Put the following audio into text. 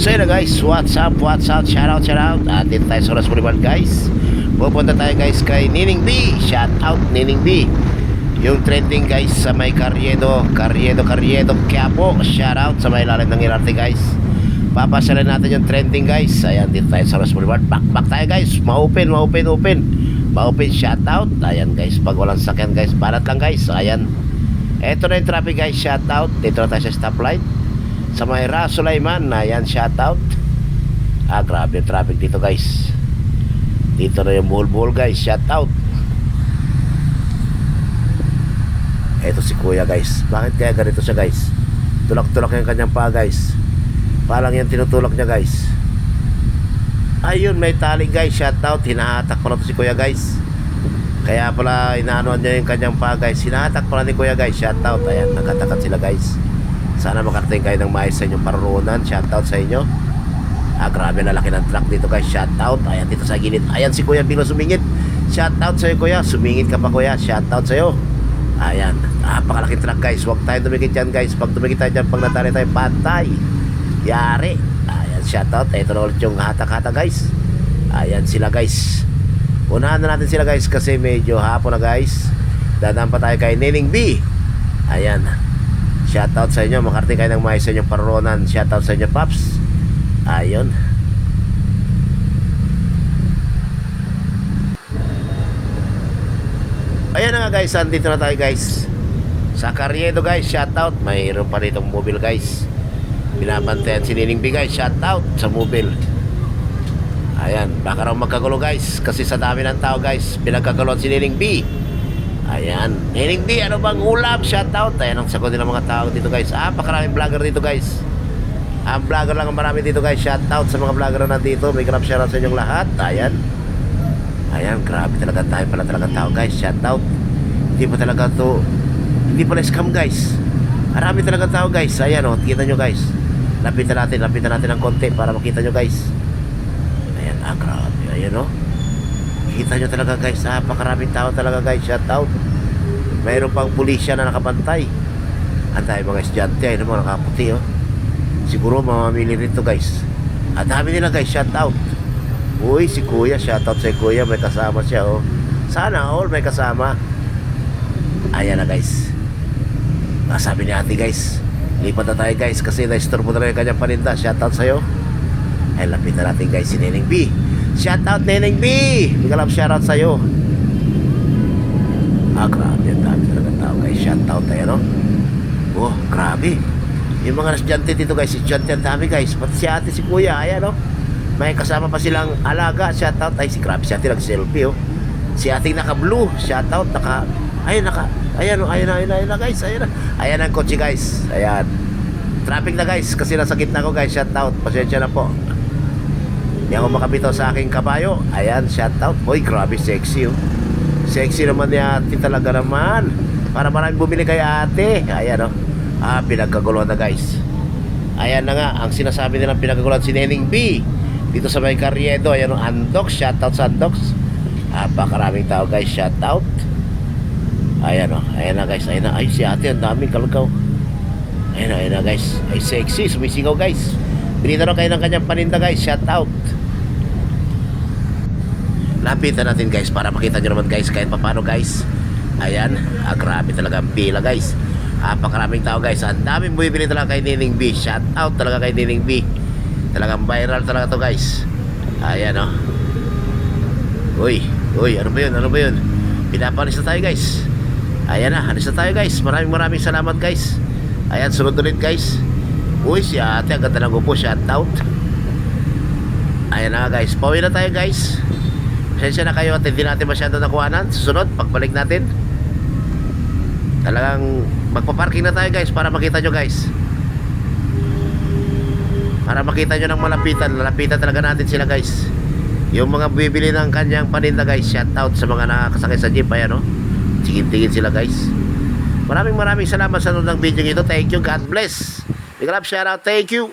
So yun na guys, what's up, shout out. Dito tayo sa Oras Boulevard guys. Pupunta tayo guys kay Nining B. Shout out Nining B. Yung trending guys sa may Carriedo Quiapo. Shout out sa may lalim ng LRT guys. Papasalan natin yung trending guys. Ayan, dito tayo sa Oras Boulevard. Back tayo guys, ma-open. Ma-open, shout out. Ayan guys, pag walang sakyan guys, barat lang guys. Ayan, eto na yung traffic guys, shout out. Dito na tayo sa stoplight sa may Sulaiman. Ayan, shout out. Grabe yung traffic dito guys. Dito na yung buhol guys, shout out. Eto si kuya guys. Bakit kaya ganito siya guys? Tulak-tulak yung kanyang paa guys. Parang yan tinutulak niya guys. Ayun, may tali guys, shout out. Hinahatak pala to si kuya guys. Kaya pala inaanoan niya yung kanyang paa guys. Hinahatak pala ni kuya guys, shout out. Ayan, nagkatakat sila guys. Sana makarating kayo ng maayos sa inyong paruroonan. Shoutout sa inyo. Grabe na laki ng truck dito guys. Shoutout. Ayan, dito sa gilid. Ayan si kuya bigla sumingit. Shoutout sa'yo kuya. Sumingit ka pa kuya. Shoutout sa'yo. Ayan, napakalaking truck guys. Huwag tayo dumikit dyan guys. Pag dumikit tayo dyan, pag natali tayo, patay. Yari. Ayan, shoutout. Ito na ulit yung hatak-hatak guys. Ayan sila guys. Unahan na natin sila guys kasi medyo hapon na guys. Dadaan pa tayo kay Nining B. Ayan, shoutout sa inyo, makarating kayo ng maayos sa inyong paruroonan. Shoutout sa inyo paps. Ayun. Ayan na nga guys, andito na tayo guys sa Carriedo guys, shoutout. Mayroon pa ditong mobile guys. Binabantayan si Nining B guys, shoutout sa mobile. Ayan, baka raw magkagulo guys kasi sa dami ng tao guys, pinagkagulo si Nining B. Ayan, Nining B, ano bang ulam? Shoutout. Ayan ang sagot ng mga tao dito guys. Pakaraming vlogger dito guys. Ang vlogger lang ang marami dito guys. Shoutout sa mga vlogger na nandito. May grab shoutout sa inyong lahat. Ayan. Ayan, grabe talaga tayo pala talaga tao guys. Shoutout. Hindi pala scam guys. Marami talaga tao guys. Ayan o, kita nyo guys. Lapitan natin ng konti para makita nyo guys. Ayan, grabe. Ayan o. Kita nyo talaga guys, pakaraming tao talaga guys. Shout out. Mayroon pang pulisya na nakabantay. Antay mga estudyante, ay naman nakaputi oh. Siguro mamamili rito guys. Dami nila guys, shout out. Uy, si kuya, shout out sa kuya. May kasama siya oh. Sana all may kasama. Ayan na guys. Sabi ni ate guys, lipat na tayo guys kasi na-store mo na rin yung kanyang paninda. Shout out sa'yo. Ay, lapitan natin guys si Nining B. Shout out Nining B. Big love shout out sa'yo. Grabe, ang dami talaga tao guys. Shout out tayo no. Oh, grabe. Yung mga estudyante dito guys, estudyante ang dami guys. Pati si ate, si kuya, ayan no. May kasama pa silang alaga. Shout out. Ay, si grabe si ate nag-selfie oh. Si ate naka-blue. Shout out, ayan na guys. Ayan ang kotse guys. Ayan. Traffic na guys kasi nasa gitna ko guys. Shout out. Pasensya na po. Hindi ako makabitaw sa aking kabayo. Ayan, shout out. Boy, grabe, sexy oh. Sexy naman ni ate talaga naman. Para maraming bumili kay ate. Ayan oh. Pinagkaguluhan na guys. Ayan na nga, ang sinasabi nilang pinagkaguluhan si Nining B. Dito sa may Carriedo. Ayan oh, Andox, shout out sa Andox. Pakaraming tao guys, shout out. Ayan oh, ayan na guys. Ayan na, ay si ate, ang daming kalagaw. Ayan na guys. Ay sexy, sumisigaw guys. Pinita na kayo ng kanyang paninda guys, shout out. Lapitan natin guys para makita nyo naman guys kahit papano guys. Ayan, grabe talaga ang pila guys. Pakaraming tao guys. Ang daming bumibili talaga kay Nining B. Shout out talaga kay Nining B. Talagang viral talaga to guys. Ayan o. Uy, ano ba yun? Pinapalis na tayo guys. Ayan na, alis na tayo guys. Maraming salamat guys. Ayan, sunod ulit guys. Uy, si ate, ang ganda ng upo. Shout out. Ayan na guys, pauwi na tayo guys. Pasensya na kayo at hindi natin masyado nakuhanan. Susunod, pagbalik natin, talagang magpaparking na tayo guys para makita nyo guys. Para makita nyo ng malapitan. Lalapitan talaga natin sila guys. Yung mga bibili ng kanyang paninda guys. Shout out sa mga nakakasakay sa jeep. Ayan o, tingin-tingin sila guys. Maraming salamat sa nanonood ng video ito. Thank you, God bless. Big love, shout out, thank you.